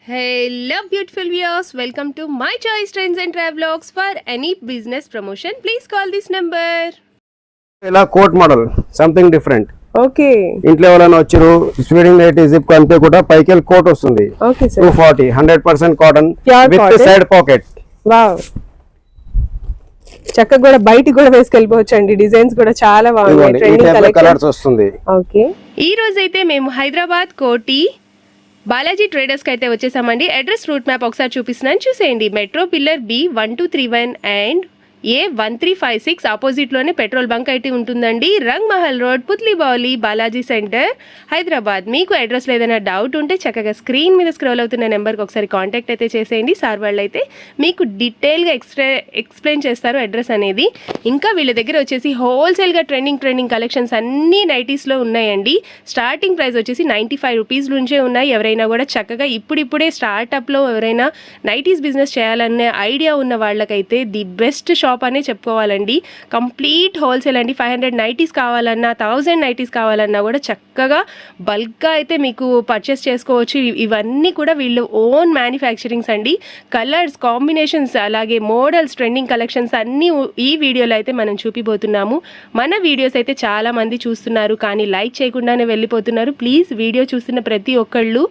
Hello beautiful viewers, welcome to my choice trends and travelogues. For any business promotion please call this number. ఇలా coat model something different. Okay ఇంట్లో ఎవరైనా వచ్చారు స్వీడింగ్ night zip కంటే కూడా పైకి coat వస్తుంది. Okay sir 240 100% cotton Pure with cotton. Side pocket. Wow చక్కగా కూడా బయటికి కూడా వేసుకెళ్ళిపోవచ్చు అండి. డిజైన్స్ కూడా చాలా బాగున్నాయి. ఈ ట్రెండింగ్ టైప్ కలెక్షన్. కలర్స్ వస్తుంది. ఓకే ఈ రోజు అయితే మేము హైదరాబాద్ కోటి బాలాజీ ట్రేడర్స్కి అయితే వచ్చేసామండి. అడ్రస్ రూట్ మ్యాప్ ఒకసారి చూపిస్తున్నాను, చూసేయండి. Metro pillar B1231 and A1356 ఆపోజిట్లోనే పెట్రోల్ బంక్ అయితే ఉంటుందండి. Rang Mahal road, Putlibowli, Balaji centre, Hyderabad. మీకు అడ్రస్లో ఏదైనా డౌట్ ఉంటే చక్కగా స్క్రీన్ మీద స్క్రోల్ అవుతున్న నెంబర్కి ఒకసారి కాంటాక్ట్ అయితే చేసేయండి. సార్ వాళ్ళు అయితే మీకు డీటెయిల్గా ఎక్స్ప్లెయిన్ చేస్తారు అడ్రస్ అనేది. ఇంకా వీళ్ళ దగ్గర వచ్చేసి హోల్సేల్గా ట్రెండింగ్ కలెక్షన్స్ అన్నీ నైటీస్లో ఉన్నాయండి. స్టార్టింగ్ ప్రైస్ వచ్చేసి 95 రూపీస్ నుంచే ఉన్నాయి. ఎవరైనా కూడా చక్కగా ఇప్పుడిప్పుడే స్టార్టప్లో ఎవరైనా నైటీస్ బిజినెస్ చేయాలనే ఐడియా ఉన్న వాళ్ళకైతే ది బెస్ట్ షాప్ అనే చెప్పుకోవాలండి. కంప్లీట్ హోల్సేల్ అండి. 500 నైటీస్ కావాలన్నా 1000 నైటీస్ కావాలన్నా కూడా చక్కగా బల్క్గా అయితే మీకు పర్చేస్ చేసుకోవచ్చు. ఇవన్నీ కూడా వీళ్ళు ఓన్ మ్యానుఫ్యాక్చరింగ్స్ అండి. కలర్స్ కాంబినేషన్స్ అలాగే మోడల్స్ ట్రెండింగ్ కలెక్షన్స్ అన్నీ ఈ వీడియోలో అయితే మనం చూపిపోతున్నాము. మన వీడియోస్ అయితే చాలా మంది చూస్తున్నారు కానీ లైక్ చేయకుండానే వెళ్ళిపోతున్నారు. ప్లీజ్ వీడియో చూస్తున్న ప్రతి ఒక్కళ్ళు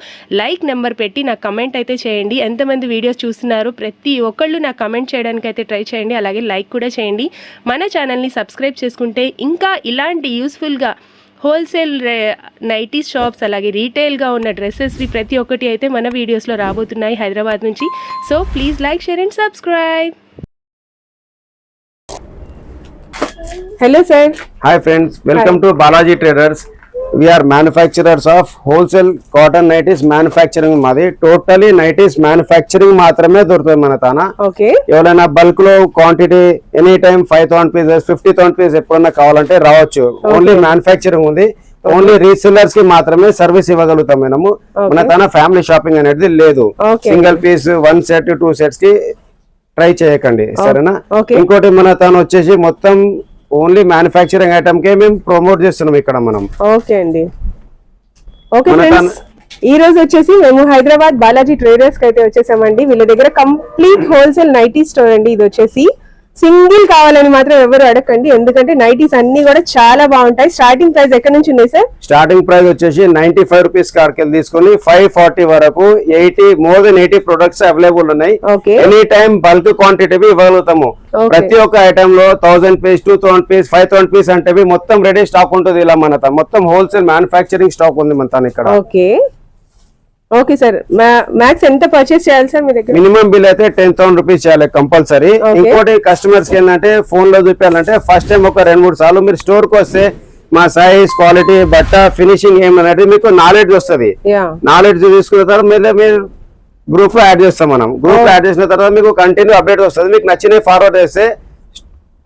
లైక్ నెంబర్ పెట్టి నాకు కమెంట్ అయితే చేయండి. ఎంతమంది వీడియోస్ చూస్తున్నారు ప్రతి ఒక్కళ్ళు నాకు కమెంట్ చేయడానికి అయితే ట్రై చేయండి. అలాగే లైక్ కూడా చేయండి. మన ఛానల్ని సబ్స్క్రైబ్ చేసుకుంటే ఇంకా ఇలాంటి యూస్ఫుల్గా హోల్సేల్ నైటీస్ షాప్స్ అలాగే రీటైల్గా ఉన్న డ్రెస్సెస్వి ప్రతి ఒక్కటి అయితే మన వీడియోస్లో రాబోతున్నాయి హైదరాబాద్ నుంచి. So please like share and subscribe. Hello sir. Hi friends, welcome to Balaji traders. We are manufacturers of wholesale cotton nighties manufacturing. మాది టోటలీ నైటీస్ మ్యానుఫ్యాక్చరింగ్ మాత్రమే దొరుకుతుంది మన తాన. ఓకే ఎవరైనా బల్క్ లో quantity any time 5000 pieces 50,000 pieces ఎప్పుడన్నా కావాలంటే రావచ్చు. ఓన్లీ మ్యానుఫ్యాక్చరింగ్ ఉంది. ఓన్లీ రీసెల్లర్స్ కి మాత్రమే సర్వీస్ ఇవ్వగలుగుతాం మనము. మన తన ఫ్యామిలీ షాపింగ్ అనేది లేదు. సింగిల్ పీస్ 1 సెట్ 2 సెట్స్ కి ట్రై చేయకండి, సరేనా? ఇంకోటి మన తను వచ్చేసి మొత్తం ఓన్లీ మ్యానుఫ్యాక్చరింగ్ ఐటమ్ కే మేము ప్రమోట్ చేస్తున్నాం ఇక్కడ మనం. ఓకే అండి. ఓకే ఫ్రెండ్స్, ఈ రోజు వచ్చేసి మేము హైదరాబాద్ బాలాజీ ట్రేడర్స్ కి అయితే వచ్చేసామండి. వీళ్ళ దగ్గర కంప్లీట్ హోల్సేల్ నైటీ స్టోర్ అండి. ఇది వచ్చేసి సింగిల్ కావాలని మాత్రం ఎవరు అడగండి, ఎందుకంటే నైటీస్ అన్ని కూడా చాలా బాగుంటాయి. స్టార్టింగ్ ప్రైస్ ఎక్కడ నుంచి ఉంది సార్? స్టార్టింగ్ ప్రైస్ వచ్చేసి 95 రూపీస్ కాడికెళ్ళి తీసుకొని 540 వరకు మోర్ దెన్ 80 ప్రొడక్ట్స్ అవైలబుల్ ఉన్నాయి. ఎనీ టైం బల్క్ క్వాంటిటీ ఇవ్వగలుగుతాము. ప్రతి ఒక్క ఐటమ్ లో 1000 పీస్ 2000 పీస్ 5000 పీస్ అంటే మొత్తం రెడీ స్టాక్ ఉంటుంది. ఇలా మన మొత్తం హోల్సేల్ మ్యానుఫ్యాక్చరింగ్ స్టాక్ ఉంది మన తన ఇక్కడ. ఓకే ఓకే సార్, మ్యాక్స్ ఎంత పర్చేస్ చేయాలి సార్ మీ దగ్గర? మినిమం బిల్ అయితే 10,000 రూపీస్ చేయాలి కంపల్సరీ. ఇంకోటి కస్టమర్స్ కి ఏంటంటే ఫోన్ లో చూపించాలంటే ఫస్ట్ టైం ఒక 2-3 సార్లు మీరు స్టోర్ కి వస్తే మా సైజ్ క్వాలిటీ బట్ట ఫినిషింగ్ ఏమనేది మీకు నాలెడ్జ్ వస్తుంది. నాలెడ్జ్ తీసుకున్న తర్వాత మీరు గ్రూప్ లో యాడ్ చేస్తాం. మనం గ్రూప్ లో యాడ్ చేసిన తర్వాత మీకు కంటిన్యూ అప్డేట్ వస్తుంది. మీకు నచ్చినవి ఫార్వర్డ్ చేస్తే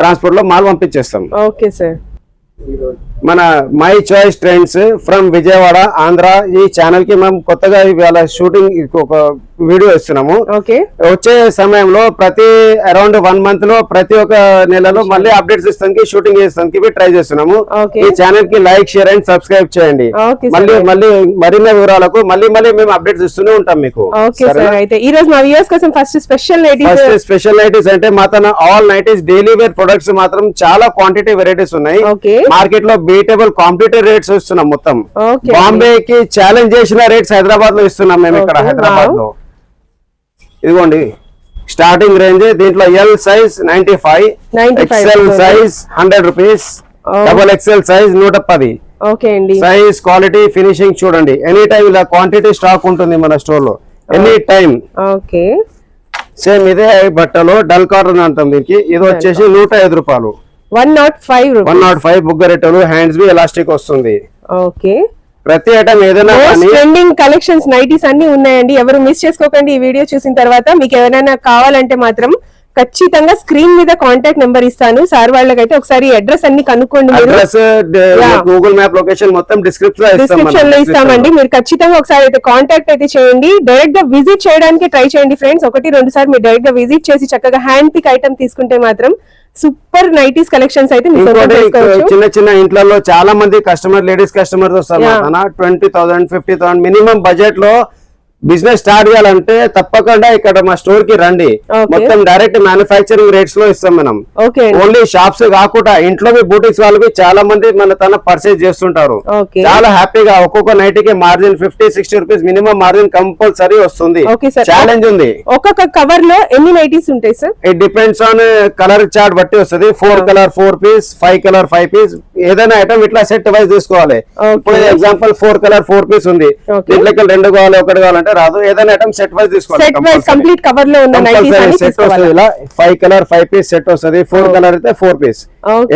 ట్రాన్స్పోర్ట్ లో మాల్ పంపించేస్తాం. Okay sir. మన my choice trends from Vijayawada Andhra ఈ ఛానల్ కి మేము కొత్తగా ఇవాళ షూటింగ్ ఒక వీడియో ఇస్తున్నాము. వచ్చే సమయంలో ప్రతి అరౌండ్ 1 మంత్ లో ప్రతి ఒక్క నెలలో మళ్ళీ అప్డేట్స్ ఇస్తానికి షూటింగ్ చేస్తానికి ట్రై చేస్తున్నాము. ఈ ఛానల్ కి లైక్ షేర్ అండ్ సబ్స్క్రైబ్ చేయండి. మళ్ళీ మరిన్ని వివరాలకు మళ్ళీ మేము అప్డేట్స్ ఇస్తూనే ఉంటాం మీకు. ఈ రోజు మా వ్యూవర్స్ కోసం ఫస్ట్ స్పెషల్ నైటీస్ అంటే మా తన all nighties daily wear products మాత్రం చాలా క్వాంటిటీ వెరైటీస్ ఉన్నాయి. మార్కెట్ లో బీటబుల్ కాంపిటేటివ్ రేట్స్ ఇస్తున్నాం. మొత్తం బాంబే కి ఛాలెంజ్ చేసిన రేట్స్ హైదరాబాద్ లో ఇస్తున్నాం మేము ఇక్కడ హైదరాబాద్ లో. ఇదిగోండి స్టార్టింగ్ రేంజ్. దీంట్లో L size 95, XL size 100 rupees, double XL size 110. Size quality finishing చూడండి. ఎనీ టైం ఇలా క్వాంటిటీ స్టాక్ ఉంటుంది మన స్టోర్ లో ఎనీ టైం. సేమ్ ఇదే బట్టలో డల్ కాటన్ అంటాం దీనికి. ఇది వచ్చేసి 105 రూపాయలు. 105 బుగ్గరెట్టలు హ్యాండ్స్ బి ఎలాస్టిక్ వస్తుంది. ప్రతి ఐటమ్ ఏదైనా ట్రెండింగ్ కలెక్షన్స్ నైటీస్ అన్ని ఉన్నాయండి. ఎవరు మిస్ చేసుకోకండి. ఈ వీడియో చూసిన తర్వాత మీకు ఏమైనా కావాలంటే మాత్రం ఖచ్చితంగా స్క్రీన్ మీద కాంటాక్ట్ నెంబర్ ఇస్తాను. సార్ వాళ్ళకైతే ఒకసారి అడ్రస్ అన్ని కనుక్కోండి. గూగుల్ మ్యాప్ లొకేషన్ మొత్తం డిస్క్రిప్షన్ లో ఇస్తామండి. మీరు ఖచ్చితంగా ఒకసారి అయితే కాంటాక్ట్ అయితే చేయండి. డైరెక్ట్ గా విజిట్ చేయడానికి ట్రై చేయండి ఫ్రెండ్స్. 1-2 సార్లు మీరు డైరెక్ట్ గా విజిట్ చేసి చక్కగా హ్యాండ్ పిక్ ఐటమ్ తీసుకుంటే మాత్రం సూపర్ నైటీస్ కలెక్షన్స్ అయితే చిన్న ఇంట్లో చాలా మంది కస్టమర్ లేడీస్ కస్టమర్స్ వస్తారు. 20,000 50,000 మినిమం బడ్జెట్ లో బిజినెస్ స్టార్ట్ చేయాలంటే తప్పకుండా ఇక్కడ మా స్టోర్ కి రండి. Okay. మొత్తం డైరెక్ట్ మ్యానుఫ్యాక్చరింగ్ రేట్స్ లో ఇస్తాం మనం. ఓకే ఓన్లీ షాప్స్ కాకుండా ఇంట్లో బూటిక్స్ వాళ్ళకి చాలా మంది మన తన పర్చేజ్ చేస్తుంటారు. ఓకే చాలా హ్యాపీగా ఒక్కొక్క నైట్ కి margin 50-60 rupees minimum margin compulsory వస్తుంది. Okay sir. ఛాలెంజ్ ఉంది. ఒక్కొక్క కవర్ లో ఎన్ని నైటీస్ ఉంటాయి sir? It depends on colour chart బట్టి వస్తుంది. 4 కలర్ 4 పీస్, 5 కలర్ 5 పీస్, ఏదైనా ఐటమ్ ఇట్లా సెట్ వైజ్ తీసుకోవాలి. ఇప్పుడు ఎగ్జాంపుల్ 4 కలర్ 4 పీస్ ఉంది, దీంట్లోకి 2 కావాలి 1 కావాలంటే రాదు. ఏదైనా ఐటమ్ సెట్ వైజ్ తీసుకోవాలి. సెట్ వైజ్ కంప్లీట్ కవర్ లో ఉన్న నైటీస్ అన్ని సెట్ వస్తుంది. ఇలా 5 కలర్ 5 పీస్ సెట్ వస్తుంది. 4 కలర్ అయితే 4 పీస్.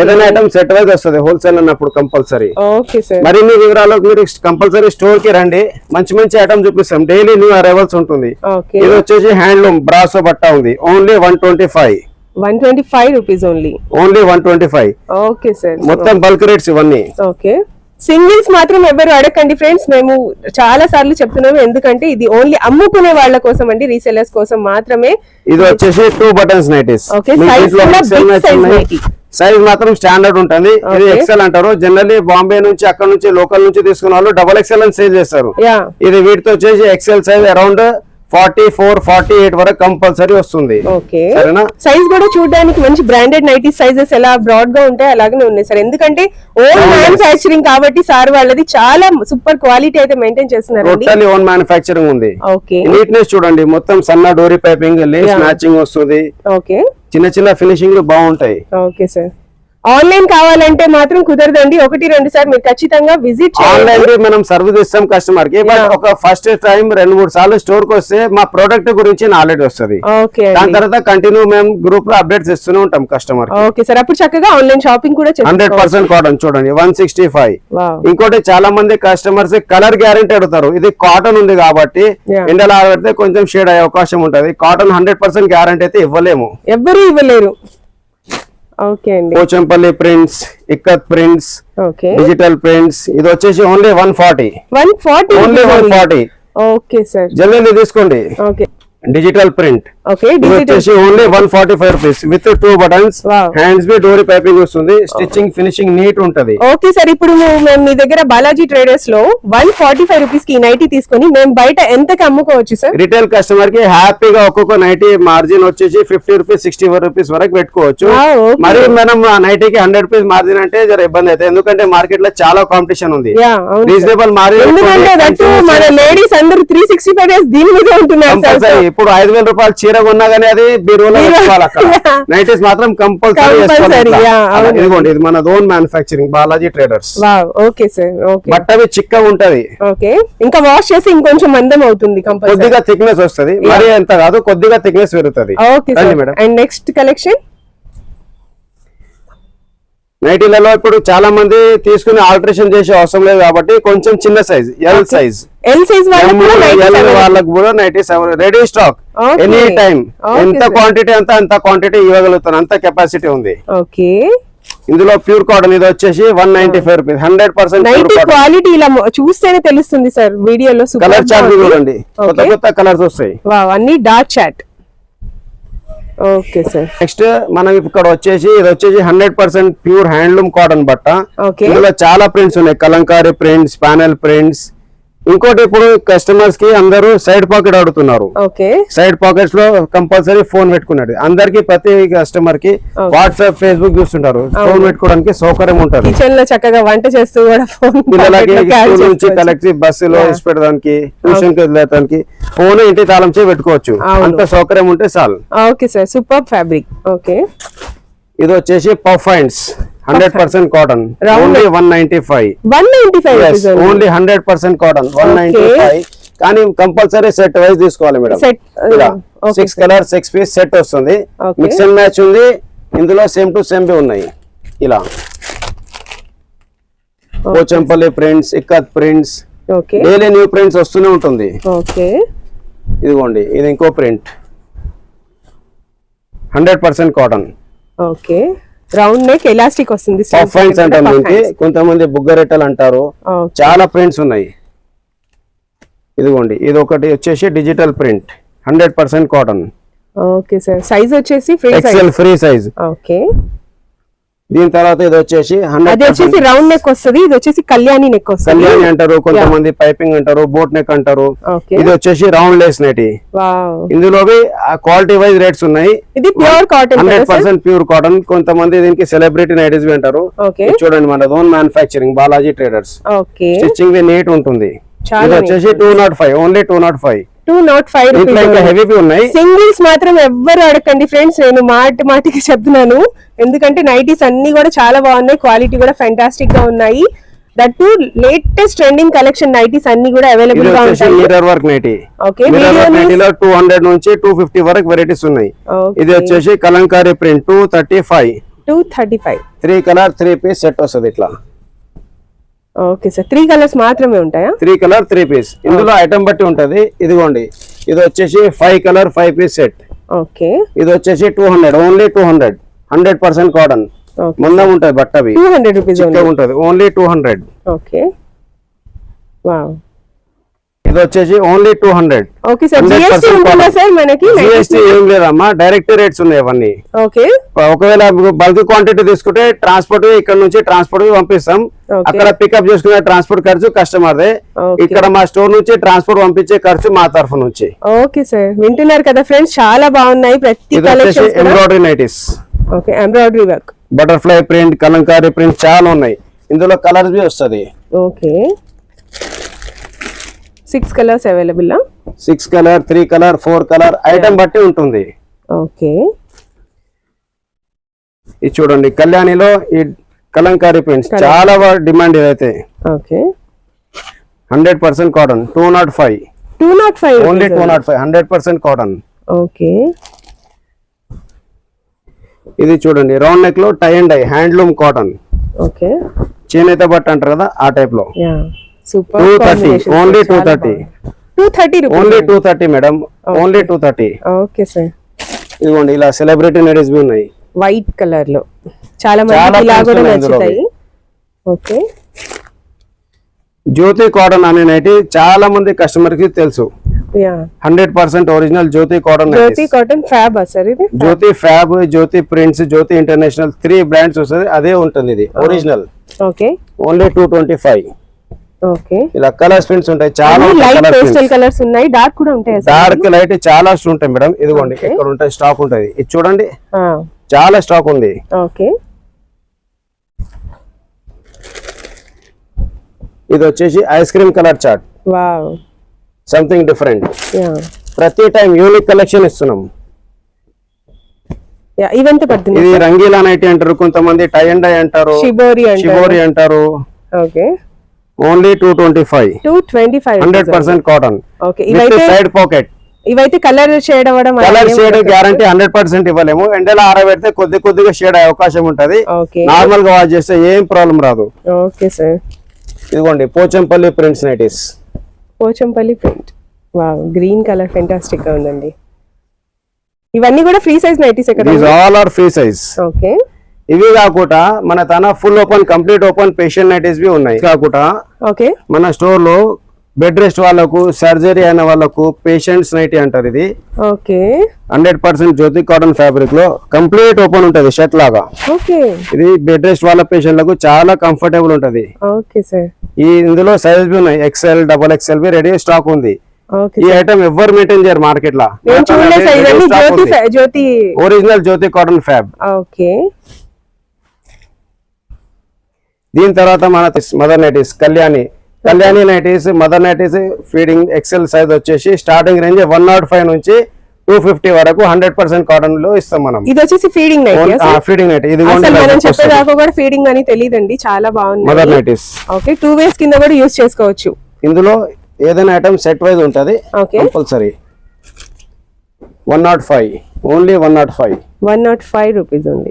ఏదైనా ఐటమ్ సెట్ వైజ్ వస్తుంది హోల్సేల్ అన్నప్పుడు కంపల్సరీ. Okay sir. మరిన్ని వివరాలు మీరు కంపల్సరీ స్టోర్ కి రండి. మంచి మంచి ఐటమ్ చూపిస్తాం. డైలీ న్యూ అరైవల్స్ ఉంటుంది. ఓకే ఇది వచ్చేసి హ్యాండ్లూమ్ బ్రాసో బట్ట ఉంది. Only 125 rupees only. 125. Okay sir. మొత్తం బల్క్ రేట్స్ ఇవన్నీ. ఓకే సింగిల్స్ మాత్రం ఎవరు అడగండి ఫ్రెండ్స్, మేము చాలా సార్లు చెప్తున్నాము. ఎందుకంటే ఇది ఓన్లీ అమ్ముకునే వాళ్ళ కోసం అండి, రీసెలర్స్ కోసం మాత్రమే. ఇది వచ్చేసి 2 బటన్స్ నైటీస్. ఓకే సైజ్ మాత్రం స్టాండర్డ్ ఉంటుంది. ఇది ఎక్సెల్ అంటారు. జనరల్లీ బాంబే నుంచి అక్కడ నుంచి లోకల్ నుంచి తీసుకున్న వాళ్ళు డబుల్ ఎక్సెల్ అని సేల్ చేస్తారు. ఇది వీటితో వచ్చేసి ఎక్సెల్ సైజ్ అరౌండ్ 44-48 వరకు కంపల్సరీ వస్తుంది. ఓకే సరేనా? సైజ్ కూడా చూడడానికి మంచి బ్రాండెడ్ నైటీ సైజెస్ ఎలా బ్రాడ్ గా ఉంటాయి అలాగే ఉన్నాయి సార్. ఎందుకంటే ఓన్ మ్యానుఫ్యాక్చరింగ్ కాబట్టి సార్ వాళ్ళది చాలా సూపర్ క్వాలిటీ అయితే మెయింటైన్ చేస్తున్నారు. టోటల్లీ ఓన్ మ్యానుఫ్యాక్చరింగ్ ఉంది. ఓకే నీట్నెస్ చూడండి, మొత్తం సన్న డోరీ పైపింగ్, లేస్ మ్యాచింగ్ వస్తుంది. ఓకే చిన్న చిన్న ఫినిషింగ్ బాగుంటాయి. Okay sir. ఆన్లైన్ కావాలంటే మాత్రం కుదరదండి. 1-2 సార్లు మీరు ఖచ్చితంగా విజిట్ చేయండి. ఆన్లైన్ మనం సర్వీస్ ఇస్తాం కస్టమర్ కి. బట్ ఒక ఫస్ట్ టైం 2-3 సార్లు స్టోర్ కి వస్తే మా ప్రొడక్ట్ గురించి నాలెడ్జ్ వస్తుంది. దాని తర్వాత కంటిన్యూ మేము గ్రూప్ లో అప్డేట్స్ ఇస్తూనే ఉంటాం కస్టమర్. Okay sir. అప్పుడు చక్కగా ఆన్లైన్ షాపింగ్ కూడా 100% కాటన్ చూడండి 165. ఇంకోటి చాలా మంది కస్టమర్స్ కలర్ గ్యారెంటీ అడుగుతారు. ఇది కాటన్ ఉంది కాబట్టి ఎండలో ఆడితే కొంచెం షేడ్ అయ్యే అవకాశం ఉంటది. కాటన్ 100% గ్యారెంటీ అయితే ఇవ్వలేము, ఎవ్వరూ ఇవ్వలేరు. ఓకే అండి. Pochampally prints, ikat prints, okay digital prints. ఇది వచ్చేసి ఓన్లీ 140. ఓన్లీ 140. Okay sir. జల్దీ తీసుకోండి. Okay digital print. ఓకే వచ్చేసి only 145 rupees with 2 buttons. Hands బి డోరీ పైపింగ్ వస్తుంది. స్టిచ్చింగ్ ఫినిషింగ్ నీట్ ఉంటది. Okay sir. ఇప్పుడు మేము మీ దగ్గర బాలాజీ ట్రేడర్స్ లో 145 రూపీస్ కి నైటీ తీసుకొని మేము బయట ఎంతకి అమ్ముకోవచ్చు సార్? రిటైల్ కస్టమర్ కి హ్యాపీగా ఒక్కొక్క నైటీ మార్జిన్ వచ్చేసి 50 రూపీస్ 60 రూపీస్ వరకు పెట్టుకోవచ్చు. మరి మనం ఆ నైటీకి 100 రూపీస్ మార్జిన్ అంటే జర ఇబ్బంది అవుతుంది. ఎందుకంటే మార్కెట్ లో చాలా కాంపిటీషన్ ఉంది. రీజనబుల్ మార్జిన్ మన లేడీస్ అందరూ 365 డేస్ దీని మీద ఉంటున్నారు. ఇప్పుడు 5,000 రూపాయలు చీర కొన్నా గానీ అది బీరువాలో పెట్టుకోవాలి. అక్కడ నైటీస్ మాత్రం కంపల్సరీ. ఇదిగోండి, ఇది మన own manufacturing Balaji traders. Okay sir. But అవి చిక్కగా ఉంటది. ఓకే ఇంకా వాష్ చేసి ఇంకొంచెం మందం అవుతుంది. కొద్దిగా థిక్నెస్ వస్తుంది, మరి ఎంత కాదు, కొద్దిగా థిక్నెస్ పెరుగుతుంది. Okay madam. And next collection నైటీలలో ఇప్పుడు చాలా మంది తీసుకుని ఆల్టరేషన్ చేసే అవసరం లేదు కాబట్టి కొంచెం చిన్న సైజ్ ఎల్ సైజ్ వాళ్ళకు కూడా nighties ready stock any time. ఎంత క్వాంటిటీ అంత క్వాంటిటీ ఇవ్వగలుగుతాను, అంత కెపాసిటీ ఉంది. ఓకే ఇందులో ప్యూర్ కాటన్ ఇది వచ్చేసి 195 రూపీస్. 100% క్వాలిటీ ఇలా చూస్తేనే తెలుస్తుంది సార్ వీడియోలో. కలర్ చార్ట్ చూడండి, కొత్త కొత్త కలర్స్ వస్తాయి. అన్ని డార్క్ చాట్. Okay sir. నెక్స్ట్ మనం ఇక్కడ వచ్చేసి ఇది వచ్చేసి 100% ప్యూర్ హ్యాండ్లూమ్ కాటన్ బట్ట. ఇందులో చాలా ప్రింట్స్ ఉన్నాయి, కలంకారీ ప్రింట్స్, ప్యానెల్ ప్రింట్స్. ఇంకోటి ఇప్పుడు కస్టమర్స్ కి అందరూ సైడ్ పాకెట్ అడుగుతున్నారు. సైడ్ పాకెట్స్ లో కంపల్సరీ ఫోన్ పెట్టుకున్నాడు. అందరికి ప్రతి కస్టమర్ కి వాట్సాప్ ఫేస్బుక్ చూస్తుంటారు, ఫోన్ పెట్టుకోవడానికి సౌకర్యం ఉంటుంది. కిచెన్ లో చక్కగా వంట చేస్తూ కూడా పిల్లలకి స్కూల్ నుంచి కలెక్ట్ బస్సులో వేసి పెట్టడానికి, ట్యూషన్ కి వెళ్ళడానికి ఫోన్ ఇంటి తాళం చేసి పెట్టుకోవచ్చు. అంత సౌకర్యం ఉంటే చాలు. Okay sir. Super fabric. Okay ఇది వచ్చేసి పర్ఫైన్స్ 100% కాటన్. ఓన్లీ 195. Only 100% cotton 195. కానీ కంపల్సరీ సెట్ వైజ్ తీసుకోవాలి మేడం. 6 కలర్ 6 పీస్ సెట్ వస్తుంది. మిక్స్ అండ్ మ్యాచ్ ఉంది. ఇందులో సేమ్ టు సేమ్ ఉన్నాయి. ఇలా Pochampally prints, ikat prints, daily new prints వస్తూనే ఉంటుంది. ఇదిగోండి, ఇది ఇంకో print 100% cotton. Okay round neck elastic వస్తుంది. పర్ఫైన్స్ అంటాం దీనికి, కొంతమంది బుగ్గరెట్టలు అంటారు. చాలా ప్రింట్స్ ఉన్నాయి. ఇదిగోండి, ఇది ఒకటి వచ్చేసి digital print 100% cotton. Okay sir. Size వచ్చేసి ఎక్సెల్ ఫ్రీ సైజ్. ఓకే దీని తర్వాత ఇది వచ్చేసి అది వచ్చేసి రౌండ్ నెక్ వస్తుంది, ఇది వచ్చేసి కళ్యాణి నెక్ వస్తుంది. కళ్యాణి అంటారు, కొంతమంది పైపింగ్ అంటారు, బోట్ నెక్ అంటారు. ఇది వచ్చేసి రౌండ్ లేస్ నైటీ. ఇందులో క్వాలిటీ వైజ్ రేట్స్ ఉన్నాయి. ఇది ప్యూర్ కాటన్, 100% ప్యూర్ కాటన్. కొంతమంది దీనికి సెలబ్రిటీ నైటీస్ అంటారు. చూడండి మన own manufacturing Balaji traders. Stitching neat ఉంటుంది. ఇది వచ్చేసి 205, ఓన్లీ 205. 205 హెవీ ఉన్నాయి. సింగిల్స్ మాత్రం ఎవ్వరు అడగండి ఫ్రెండ్స్, నేను మాటికి చెప్తున్నాను. ఎందుకంటే నైటీస్ అన్ని కూడా చాలా బాగున్నాయి, క్వాలిటీ కూడా ఫెంటాస్టిక్ గా ఉన్నాయి. That to latest trending collection nighties అన్ని కూడా అవైలబుల్ గా ఉంటాయి. Mirror work nightie. నైటీలో 200 నుంచి 250 వరకు వెరైటీస్ ఉన్నాయి. ఇది వచ్చేసి Kalamkari print 235. 3 colour 3 piece set వస్తుంది ఇట్లా. ఓకే సార్, 3 కలర్స్ మాత్రమే ఉంటాయా? 3 కలర్ 3 పీస్. ఇందులో ఐటమ్ బట్టి ఉంటది. ఇదిగోండి, ఇది వచ్చేసి 5 కలర్ 5 పీస్ సెట్. ఓకే, ఇది వచ్చేసి 200, ఓన్లీ 200. 100% కాటన్. మందం ఉంటది బట్ట, 200 రూపీస్ ఉంటది, ఓన్లీ 200. Okay, wow. ఇది వచ్చేసి ఓన్లీ 200. ఓకే సార్, జిఎస్టీ ఉంటుందా సార్ మనకి? జిఎస్టీ ఏం లేదమ్మా, డైరెక్ట్ రేట్స్ ఉన్నాయి అవన్నీ. ఓకే, ఒకవేళ బల్క్ క్వాంటిటీ తీసుకుంటే ట్రాన్స్పోర్ట్ ఇక్కడ నుంచి ట్రాన్స్పోర్ట్ పంపిస్తాం. అక్కడ పికప్ చేసుకునే ట్రాన్స్పోర్ట్ ఖర్చు కస్టమర్దే. ఇక్కడ మా స్టోర్ నుంచి ట్రాన్స్పోర్ట్ పంపించే ఖర్చు మా తరఫు నుంచి. ఓకే సార్, వింటున్నారు కదా ఫ్రెండ్స్, చాలా బాగున్నాయి ప్రతి collection. Embroidery nighties. Okay, embroidery work, butterfly print, Kalamkari print చాలా ఉన్నాయి. ఇందులో కలర్స్ బి వస్తుంది. Okay, 6 colours available. 6 colour 3 colour 4 colour item బట్టి ఉంటుంది. ఓకే, ఇది చూడండి కళ్యాణిలో ఈ కలంకారీ ప్రింట్స్ చాలా డిమాండ్ ఇదైతే. Okay, 100% cotton 205. Only 205, 100% cotton. Okay, ఇది చూడండి రౌండ్ నెక్ లో tie and dye handloom cotton. Okay, చేనేత బట్ట అంటారు కదా ఆ టైప్ లో. Super. 230, only 230. 230 rupees, only 230 madam, only 230. Okay sir, ఇదిగోండి ఇలా సెలబ్రిటీ నైటీస్ బి ఉన్నాయి వైట్ కలర్ లో. చాలా మంది ఇలా కూడా నచ్చుతాయి. ఓకే, జ్యోతి కాటన్ అనే నైటీ చాలా మంది కస్టమర్ కి తెలుసు. 100% ఒరిజినల్ జ్యోతి కాటన్. జ్యోతి కాటన్ ఫ్యాబ్ సార్ ఇది? జ్యోతి ఫ్యాబ్, జ్యోతి ప్రింట్స్, జ్యోతి ఇంటర్నేషనల్ 3 బ్రాండ్స్ వస్తుంది. అదే ఉంటుంది ఇది ఒరిజినల్. Okay, only 225. ఓకే, ఇలా కలర్స్ ప్రింట్స్ ఉంటాయి, చాలా లైట్ పేస్టల్ కలర్స్ ఉన్నాయి, డార్క్ కూడా ఉంటాయి. డార్క్ లైట్ చాలా ఉంటాయి మేడం. ఇదిగోండి ఇక్కడ ఉంటాయి, స్టాక్ ఉంటది. ఇది చూడండి చాలా స్టాక్ ఉంది. ఓకే, ఇది వచ్చేసి ice cream colour chart. Wow, something different. ప్రతి టైం యూనిక్ కలెక్షన్ ఇస్తున్నాం. ఇవెంత పడుతుంది? ఇది రంగీలా నైటీ అంటారు, కొంతమంది టై అండ్ డై అంటారు, షిబోరి అంటారు. Okay, only 225. 100% కాటన్. ఓకే, ఇవైతే సైడ్ పాకెట్. ఇవైతే కలర్ షేడ్ అవ్వడం, కలర్ షేడ్ గ్యారంటీ 100% ఇవ్వలేము. ఎండలో ఆరబెడితే కొద్దిగా షేడ్ అయ్యే అవకాశం ఉంటది. నార్మల్ గా వాష్ చేస్తే ఏం ప్రాబ్లం రాదు. ఓకే సార్, ఇదిగోండి Pochampally prints nighties. Pochampally print, wow, green colour fantastic గా ఉందండి. ఇవన్నీ కూడా ఫ్రీ సైజ్ నైటీస్ కదా? These all are free size. Okay, ఇవి కాకుండా మన తన full open, complete open patient nighties బి ఉన్నాయి. కాకుండా ఓకే, మన స్టోర్ లో బెడ్ రెస్ట్ వాళ్ళకు, సర్జరీ అయిన వాళ్ళకు పేషెంట్స్ నైటీ అంటారు ఇది. ఓకే, 100% జ్యోతి కాటన్ ఫ్యాబ్రిక్ లో కంప్లీట్ ఓపెన్ ఉంటది, షర్ట్ లాగా. ఓకే, ఇది బెడ్ రెస్ట్ వాళ్ళ పేషెంట్లకు చాలా కంఫర్టబుల్ ఉంటది. ఓకే సార్, ఇందులో సైజ్ బి ఉన్నాయి, XL, XXL be ready stock ఉంది. ఈ ఐటమ్ ఎవరు మెయింటైన్ చేయరు మార్కెట్ లో. ఒరిజినల్ జ్యోతి కాటన్ ఫ్యాబ్. ఓకే, దీని తర్వాత మన mother nighties Kalyani nighties. Mother nighties feeding XL size వచ్చేసి స్టార్టింగ్ రేంజ్ 105 నుంచి 250 వరకు 100% కాటన్ లో ఇస్తాం మనం. ఇది వచ్చేసి ఫీడింగ్ నైటీ. Feeding nightie. ఇది మనం చెప్పేదాకా కూడా ఫీడింగ్ అని తెలియదండి, చాలా బాగుంది. Mother nighties. ఓకే, 2 వేస్ కింద కూడా యూస్ చేసుకోవచ్చు. ఇందులో ఏదైనా ఐటమ్ సెట్ వైజ్ ఉంటది కంపల్సరీ. 105, ఓన్లీ 105. 105 రూపీస్ ఉంది.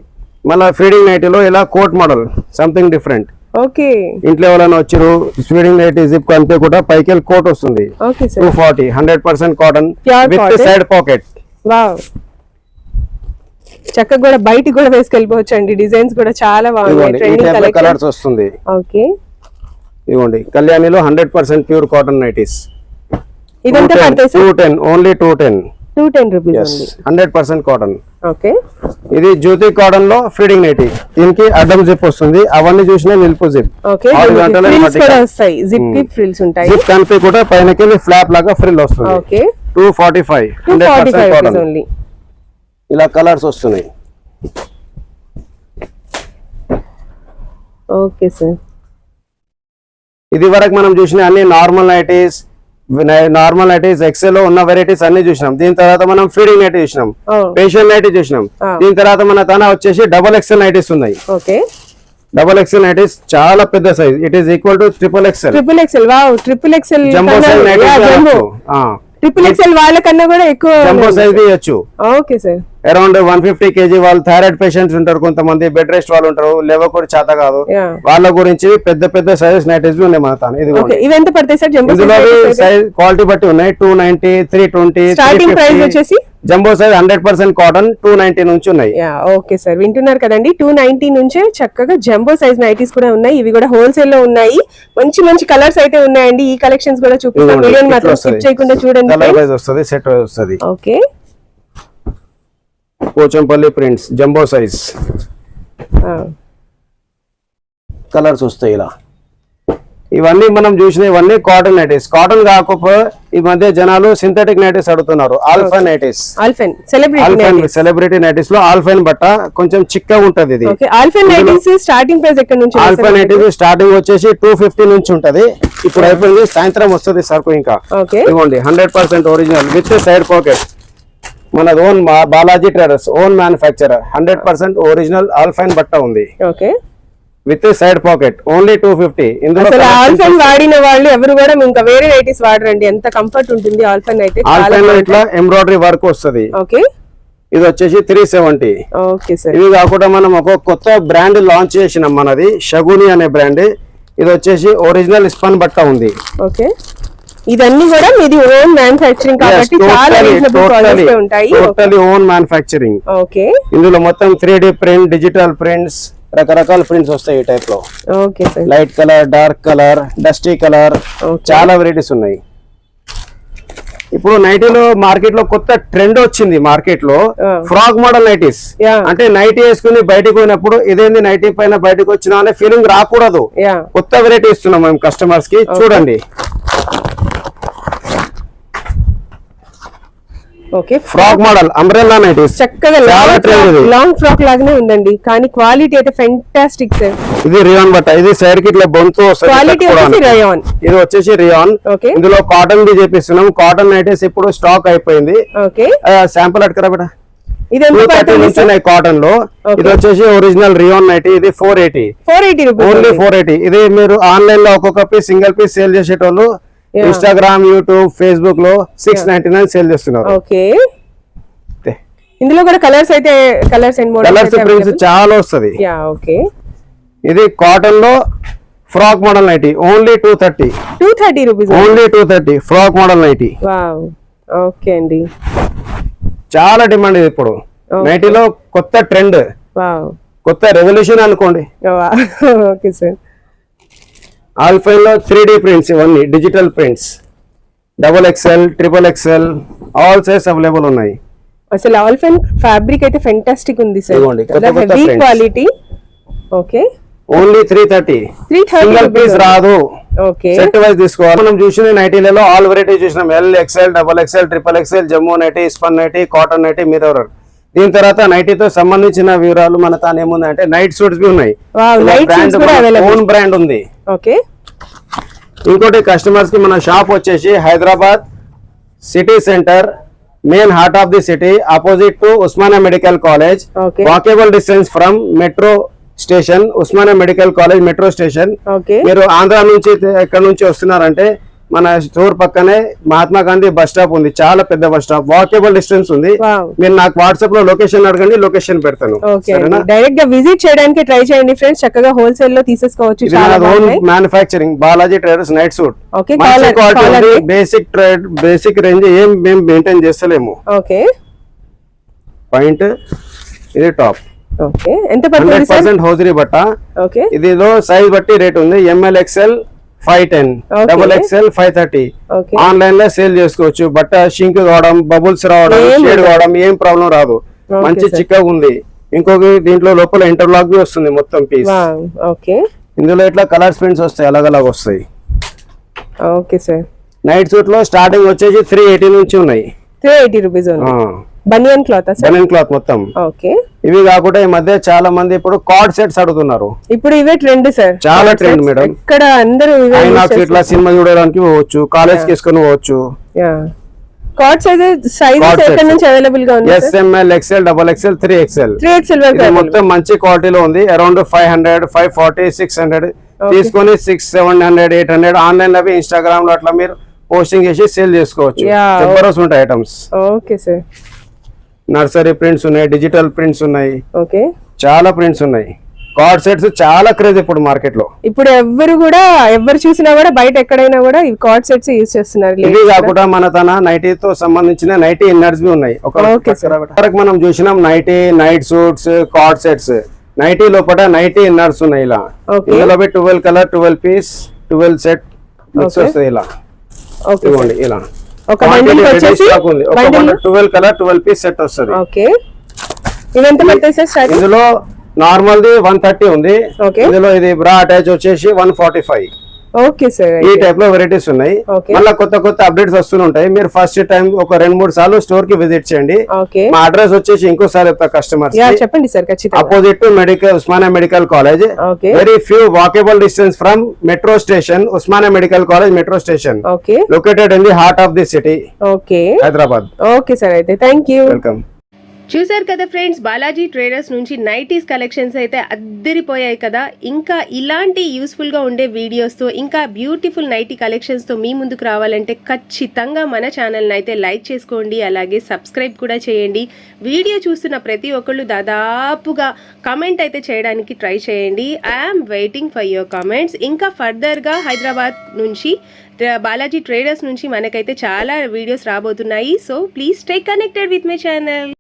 మళ్ళీ ఫీడింగ్ నైటీలో ఇలా coat model, something different. Okay, ఇంట్లో ఎవరైనా వచ్చారు ఫీడింగ్ నైటీ జిప్ అంతే కూడా పైకి కోట్ వస్తుంది. 240, 100% cotton with side pocket. Wow, చక్కగా కూడా బయటికి కూడా వేసుకెళ్ళిపోవచ్చు అండి. డిజైన్స్ కూడా చాలా బాగున్నాయి, ట్రెండింగ్ కలర్స్ వస్తుంది. ఓకే, ఇదిగోండి కళ్యాణిలో 100% ప్యూర్ కాటన్ నైటీస్. ఇదంతా పడతాయి sir? 210, only 210. 210 rupees only. 100% cotton. Okay, ఇది జ్యోతి కాటన్ లో ఫీడింగ్ నైటీ. దీనికి అడ్డం జిప్ వస్తుంది, అవన్నీ చూసినా నిలుపు జిప్. ఓకే, ఫ్రిల్స్ కూడా వస్తాయి, జిప్ కి ఫ్రిల్స్ ఉంటాయి. జిప్ కనిపి కూడా పైనకి ఫ్లాప్ లాగా ఫ్రిల్ వస్తుంది. Okay, 245 100% cotton only. ఇలా కలర్స్ వస్తున్నాయి. ఓకే సార్, ఇది వరకు మనం చూసిన అన్ని నార్మల్ నైటీస్ ఎక్సెల్ లో ఉన్న వెరైటీస్ అన్ని చూసినాం. దీని తర్వాత మనం ఫీడింగ్ నైటీ చూసినాం, ఫేషియల్ నైటీ చూసినాం. దీని తర్వాత మన తన వచ్చేసి డబుల్ ఎక్సెల్ నైటీస్ ఉన్నాయి. ఓకే, డబుల్ ఎక్సెల్ నైటీస్ చాలా పెద్ద size. It is equal to triple XL. Wow, triple XL jumbo size nighties. Triple XL వాళ్ళకన్నా కూడా ఎక్కువ జంబో సైజ్ ఇవ్వచ్చు. ఓకే సార్, అరౌండ్ 150 kg వాళ్ళు థైరాయిడ్ పేషెంట్స్ ఉంటారు, కొంతమంది బెడ్ రెస్ట్ వాళ్ళు ఉంటారు, లేవర్ కూడా చేత కాదు, వాళ్ళ గురించి పెద్ద పెద్ద సైజెస్ నైటీస్ ఉన్నాయి మన తాను. ఇది ఇవి ఎంత పడతాయి సార్? జంబో సైజ్ క్వాలిటీ బట్టి ఉన్నాయి. 290, 320, స్టార్టింగ్ ప్రైస్ వచ్చేసి జంబో సైజ్ 100% కాటన్ 290 నుంచి ఉన్నాయి. ఓకే సార్, వింటున్నారు కదండి, 290 నుంచే చక్కగా జంబో సైజ్ నైటీస్ కూడా ఉన్నాయి. ఇవి కూడా హోల్సేల్ లో ఉన్నాయి. మంచి మంచి కలర్స్ అయితే ఉన్నాయండి. ఈ కలెక్షన్స్ కూడా చూపిస్తాం, వీడియోని మాత్రం స్కిప్ చేయకుండా చూడండి. కలర్ వైజ్ వస్తుంది, సెట్ వైజ్ వస్తుంది. Okay, Pochampally prints jumbo size colours వస్తాయి ఇలా. ఇవన్నీ మనం చూసిన ఇవన్నీ కాటన్ నైటీస్. కాటన్ కాకపోతే ఈ మధ్య జనాలు సింథటిక్ నైటీస్ అడుగుతున్నారు. Alpine nighties, alpine celebrity nighties లో ఆల్ఫైన్ బట్ట కొంచెం చిక్కగా ఉంటది. ఇది ఆల్ఫైన్ నైటీస్ స్టార్టింగ్ ప్రైస్ ఎక్కడ నుంచి? ఆల్ఫైన్ నైటీస్ స్టార్టింగ్ వచ్చేసి 250 నుంచి ఉంటది. ఇప్పుడు అయిపోయింది, సాయంత్రం వస్తుంది సరుకు. ఇంకా ఇవ్వండి 100% ఒరిజినల్ విత్ సైడ్ పాకెట్. మన own Balaji traders own manufacturer 100% original alpine బట్ట ఉంది. Okay, with side pocket only 250. ఇందులో ఆల్ఫైన్ వాడిన వాళ్ళు ఎవరు కూడా ఇంకా వేరే నైటీస్ వాడరండి, ఎంత కంఫర్ట్ ఉంటుంది ఆల్ఫైన్ అయితే. ఆల్ఫైన్ లో ఇట్లా ఎంబ్రాయిడరీ వర్క్ వస్తుంది. ఓకే, ఇది వచ్చేసి 370. ఓకే సార్, ఇది కాకుండా మనం ఒక కొత్త బ్రాండ్ లాంచ్ చేసినాం, మనది షగుని అనే బ్రాండ్. ఇది వచ్చేసి ఒరిజినల్ స్పన్ బట్ట ఉంది. ఓకే, ఇదన్నీ కూడా మీది ఓన్ మ్యానుఫ్యాక్చరింగ్ కాబట్టి చాలా రీజనబుల్ క్వాలిటీ ఉంటాయి. Totally own manufacturing. ఓకే, ఇందులో మొత్తం 3D ప్రింట్, డిజిటల్ ప్రింట్స్, రకరకాల ప్రింట్స్ వస్తాయి ఈ టైప్ లో. Okay sir, light colour, dark colour, dusty colour, చాలా వెరైటీస్ ఉన్నాయి. ఇప్పుడు నైటీలో మార్కెట్ లో కొత్త ట్రెండ్ వచ్చింది. మార్కెట్ లో ఫ్రాక్ మోడల్ నైటీస్, అంటే నైటీ వేసుకుని బయటకు పోయినప్పుడు ఇదేంది నైటీ పైన బయటకు వచ్చినా అనే ఫీలింగ్ రాకూడదు. కొత్త వెరైటీ ఇస్తున్నాం మేము కస్టమర్స్ కి. చూడండి, okay, frock model umbrella nighties చక్కగా లాంగ్ ఫ్రాక్ లాగానే ఉందండి, కానీ క్వాలిటీ అయితే ఫెంటాస్టిక్ సార్. ఇది రియాన్ బట్ట. ఇది సైడ్ కి ఇట్లా బొంతు వస్తుంది. ఇది వచ్చేసి రియాన్. ఇందులో కాటన్ ది చేపిస్తున్నాం. కాటన్ నైటీస్ ఇప్పుడు స్టాక్ అయిపోయింది. శాంపుల్ అట్టుకరా బేటా. ఇది కాటన్ లో ఇది వచ్చేసి ఒరిజినల్ రియాన్ నైటీ. ఇది 480 ఓన్లీ 480. ఇది మీరు ఆన్లైన్ లో ఒక్కొక్క పీస్ సింగిల్ పీస్ సేల్ చేసేటోళ్ళు ఇన్స్టాగ్రామ్, యూట్యూబ్, ఫేస్బుక్ లో 699 సేల్ చేస్తున్నారు. ఓకే, ఇందులో కూడా కలర్స్ అయితే కలర్స్ ప్రింట్స్ చాలా వస్తుంది. ఓకే, ఇది కాటన్ లో frock model nighty only 230 rupees only 230 frock model nighty. Okay అండి, చాలా డిమాండ్ ఇది ఇప్పుడు నైటీలో. కొత్త ట్రెండ్, కొత్త రెవల్యూషన్ అనుకోండి. ఓకే సార్, ఆల్ఫైన్ లో 3D ప్రింట్స్, ఇవన్నీ digital prints. Double XL, triple XL all size available ఉన్నాయి. అసలు ఆల్ఫైన్ ఫ్యాబ్రిక్ అయితే ఫెంటాస్టిక్ ఉంది sir, heavy quality. Okay, only 330 single piece రాదు. ఓకే, సెట్ వైజ్ తీసుకోవాలి. మనం చూసిన నైటీలలో ఆల్ వెరైటీ చూసినాం. L, XL, double XL, triple XL, Jammu nighty, spun nighty, cotton nighty, mirror. దీని తర్వాత నైటీతో సంబంధించిన వివరాలు మన తాను ఏముందంటే నైట్ సూట్స్ ఉన్నాయి. ఓన్ బ్రాండ్ ఉంది. ఓకే, ఇంకోటి కస్టమర్స్ కి మన షాప్ వచ్చేసి Hyderabad city centre, main heart of the city, opposite to Osmania medical college, walkable distance from metro station, Osmania medical college metro station. మీరు ఆంధ్ర నుంచి ఎక్కడ నుంచి వస్తున్నారంటే మన స్టోర్ పక్కనే మహాత్మా గాంధీ బస్ స్టాప్ ఉంది, చాలా పెద్ద బస్ స్టాప్, వాకేబుల్ డిస్టెన్స్ ఉంది. మీరు నాకు వాట్సాప్ లో లొకేషన్ అడగండి, లొకేషన్ పెడతాను. డైరెక్ట్ గా విజిట్ చేయడానికి ట్రై చేయండి ఫ్రెండ్స్, చక్కగా హోల్సేల్ లో తీసేసుకోవచ్చు. Manufacturing Balaji traders night suit, basic range ఏం మేము మెయింటైన్ చేస్తలేము. ఓకే, పాయింట్ ఇది టాప్. ఓకే, ఎంత పడుతుంది? 100% హోజరీ బట్ట. ఓకే, ఇదిలో సైజ్ బట్టి రేట్ ఉంది. ML, XL, 510, Okay. Double XL 530. Okay online లో సేల్ చేసుకోవచ్చు. బట్ట షింక్ కావడం, బబుల్స్ రావడం, షేడ్ కావడం ఏం ప్రాబ్లం రాదు. Okay, మంచి sir. చిక్కగా ఉంది. ఇంకొక దీంట్లో లోపల ఇంటర్లాక్ బి వస్తుంది మొత్తం పీస్. ఓకే ఇందులో ఇట్లా కలర్స్ ప్రింట్స్ వస్తాయి, అలగ్ వస్తాయి. ఓకే సార్ నైట్ సూట్ లో స్టార్టింగ్ వచ్చేసి 380 నుంచి ఉన్నాయి. 380 రూపీస్ ఉంది. బనియన్ క్లాత్ సార్? బనియన్ క్లాత్ మొత్తం. ఓకే ఇవి కాకుండా ఈ మధ్య చాలా మంది ఇప్పుడు కార్డ్ సెట్స్ అడుగుతున్నారు. ఇప్పుడు ఇవే ట్రెండ్ సార్, చాలా ట్రెండ్ మేడం. ఇక్కడ అందరూ ఇవే ఐనాక్స్ ఇట్లా సినిమా చూడడానికి పోవచ్చు, కాలేజ్ కి వేసుకొని పోవచ్చు. కార్డ్ సైజెస్ ఎక్కడ నుంచి అవైలబుల్ గా ఉంది? SML, XL, XXL, 3XL. 3XL వరకు ఇది మొత్తం మంచి క్వాలిటీలో ఉంది. అరౌండ్ 500, 540, 600 తీసుకొని 600, 700, 800 ఆన్లైన్ లో ఇన్స్టాగ్రామ్ లో అట్లా మీరు పోస్టింగ్ చేసి సేల్ చేసుకోవచ్చు. జబర్దస్త్ ఉంటాయి items. Okay sir. Nursery prints ఉన్నాయి, డిజిటల్ ప్రింట్స్ ఉన్నాయి, ఓకే చాలా ప్రింట్స్ ఉన్నాయి. కార్డ్ సెట్స్ చాలా క్రేజ్ ఇప్పుడు మార్కెట్ లో. ఇప్పుడు ఎవరు చూసినా కూడా బయట ఎక్కడైనా కూడా ఈ కార్డ్ సెట్స్ యూజ్ చేస్తున్నారు. ఇవి కాకుండా మన తన నైటీ తో సంబంధించిన నైటీ ఇన్నర్స్ బి ఉన్నాయి. వరకు మనం చూసినాం nighty, night suits, cord sets. Nighty లోపల నైటీ ఇన్నర్స్ ఉన్నాయి. ఇలా ఇందులో 12 కలర్, 12 పీస్, 12 సెట్ మిక్స్ వస్తాయి. ఇలా ఇవ్వండి. ఇలా ఒక బండిల్ వచ్చేసి 12 కలర్, 12 పీస్ సెట్ వస్తుంది. ఓకే ఇవెంత పడతాయి సార్ స్టార్టింగ్? ఇందులో నార్మల్ ది 130 ఉంది. ఇందులో ఇది బ్రా అటాచ్ వచ్చేసి 145. Okay sir. ఈ టైప్ లో వెరైటీస్ ఉన్నాయి. మళ్ళీ కొత్త అప్డేట్స్ వస్తుంటాయి. మీరు ఫస్ట్ టైం ఒక 2-3 సార్లు స్టోర్ కి విజిట్ చేయండి. మా అడ్రస్ వచ్చేసి ఇంకోసారి కస్టమర్స్ చెప్పండి సార్. ఖచ్చితంగా opposite to Osmania medical college. Very few walkable distance from metro station. Osmania medical college metro station located in the heart of the city, Hyderabad. Okay sir, అయితే థ్యాంక్ యూ. వెల్కమ్. చూసారు కదా friends, Balaji traders నుంచి nighties collections అయితే అద్దరిపోయాయి కదా. ఇంకా ఇలాంటి యూస్ఫుల్గా ఉండే వీడియోస్తో, ఇంకా బ్యూటిఫుల్ నైటీ కలెక్షన్స్తో మీ ముందుకు రావాలంటే ఖచ్చితంగా మన ఛానల్ని అయితే లైక్ చేసుకోండి, అలాగే సబ్స్క్రైబ్ కూడా చేయండి. వీడియో చూస్తున్న ప్రతి ఒక్కళ్ళు దాదాపుగా కమెంట్ అయితే చేయడానికి ట్రై చేయండి. I'm waiting for your comments. ఇంకా ఫర్దర్గా హైదరాబాద్ నుంచి బాలాజీ ట్రేడర్స్ నుంచి మనకైతే చాలా వీడియోస్ రాబోతున్నాయి. So please stay connected with my channel.